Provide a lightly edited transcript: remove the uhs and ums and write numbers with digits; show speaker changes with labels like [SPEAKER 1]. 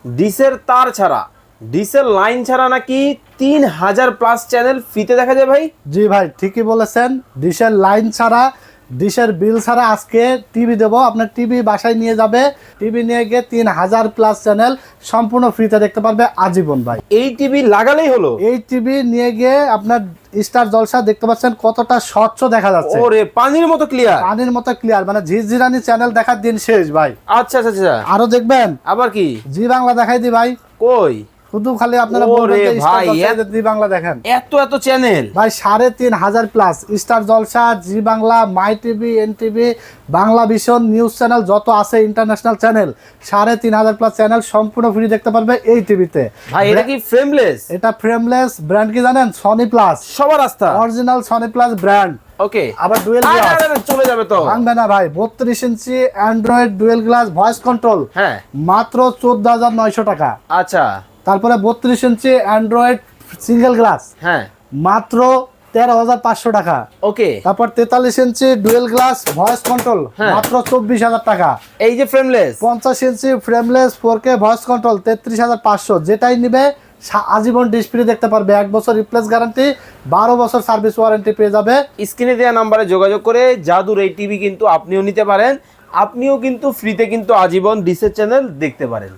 [SPEAKER 1] ডিসের তার ছাড়া, ডিসের লাইন ছাড়া নাকি 3000 প্লাস চ্যানেল ফ্রিতে দেখা যায় ভাই?
[SPEAKER 2] জি ভাই, ঠিকই বলেছেন। ডিশের লাইন ছাড়া, ডিশের বিল ছাড়া আজকে টিভি দেবো। আপনার টিভি বাসায় নিয়ে যাবে, টিভি নিয়ে গিয়ে 3000 প্লাস চ্যানেল সম্পূর্ণ ফ্রিতে দেখতে পারবে আজীবন ভাই।
[SPEAKER 1] এই টিভি লাগালেই হলো?
[SPEAKER 2] এই টিভি নিয়ে গিয়ে আপনার স্টার জলসা দেখতে পাচ্ছেন কতটা স্বচ্ছ দেখা যাচ্ছে।
[SPEAKER 1] ওরে পানির মতো ক্লিয়ার।
[SPEAKER 2] পানির মতো ক্লিয়ার, মানে ঝিরঝিরানি চ্যানেল দেখার দিন শেষ ভাই।
[SPEAKER 1] আচ্ছা আচ্ছা আচ্ছা।
[SPEAKER 2] আরো দেখবেন?
[SPEAKER 1] আবার কি?
[SPEAKER 2] জি বাংলা দেখাই দি ভাই।
[SPEAKER 1] কই?
[SPEAKER 2] শুধু খালি আপনারা
[SPEAKER 1] ওরে
[SPEAKER 2] বলবেন যে স্টার
[SPEAKER 1] ভাই,
[SPEAKER 2] জলসা জি বাংলা দেখেন।
[SPEAKER 1] এত এত চ্যানেল
[SPEAKER 2] ভাই 3500 plus Star Jalsha, Zee Bangla, my TV, N TV, Bangla vision, news channel যত আছে ইন্টারন্যাশনাল চ্যানেল 3500 প্লাস চ্যানেল সম্পূর্ণ ফ্রি দেখতে পারবে এই টিভিতে
[SPEAKER 1] ভাই। এটা কি ফ্রেমলেস?
[SPEAKER 2] এটা ফ্রেমলেস। ব্র্যান্ড কি জানেন? Sony plus.
[SPEAKER 1] সবার আস্থা,
[SPEAKER 2] অরিজিনাল সনি প্লাস ব্র্যান্ড।
[SPEAKER 1] ওকে।
[SPEAKER 2] আবার ডুয়েল গ্লাস
[SPEAKER 1] চলে যাবে তো?
[SPEAKER 2] ভাঙবে না ভাই। 32 inch Android dual glass voice control,
[SPEAKER 1] হ্যাঁ
[SPEAKER 2] মাত্র 14900 টাকা।
[SPEAKER 1] আচ্ছা।
[SPEAKER 2] তারপরে 32 ইঞ্চি অ্যান্ড্রয়েড সিঙ্গেল গ্লাস,
[SPEAKER 1] হ্যাঁ
[SPEAKER 2] মাত্র 13500 টাকা।
[SPEAKER 1] ওকে।
[SPEAKER 2] তারপর 43 ইঞ্চি ডুয়েল গ্লাস ভয়েস কন্ট্রোল,
[SPEAKER 1] হ্যাঁ।
[SPEAKER 2] মাত্র 24000 টাকা।
[SPEAKER 1] এই যে ফ্রেমলেস।
[SPEAKER 2] 50 ইঞ্চি ফ্রেমলেস 4K ভয়েস কন্ট্রোল 33500। যেটাই নিবে আজীবন ডিশ ফ্রি দেখতে পারবে। 1 বছর রিপ্লেস গ্যারান্টি, 12 বছর সার্ভিস ওয়ারেন্টি পেয়ে যাবে।
[SPEAKER 1] স্ক্রিনে দেওয়া নাম্বারে যোগাযোগ করে জাদুর এই টিভি কিন্তু আপনিও নিতে পারেন। আপনিও কিন্তু ফ্রিতে কিন্তু আজীবন ডিশের চ্যানেল দেখতে পারেন।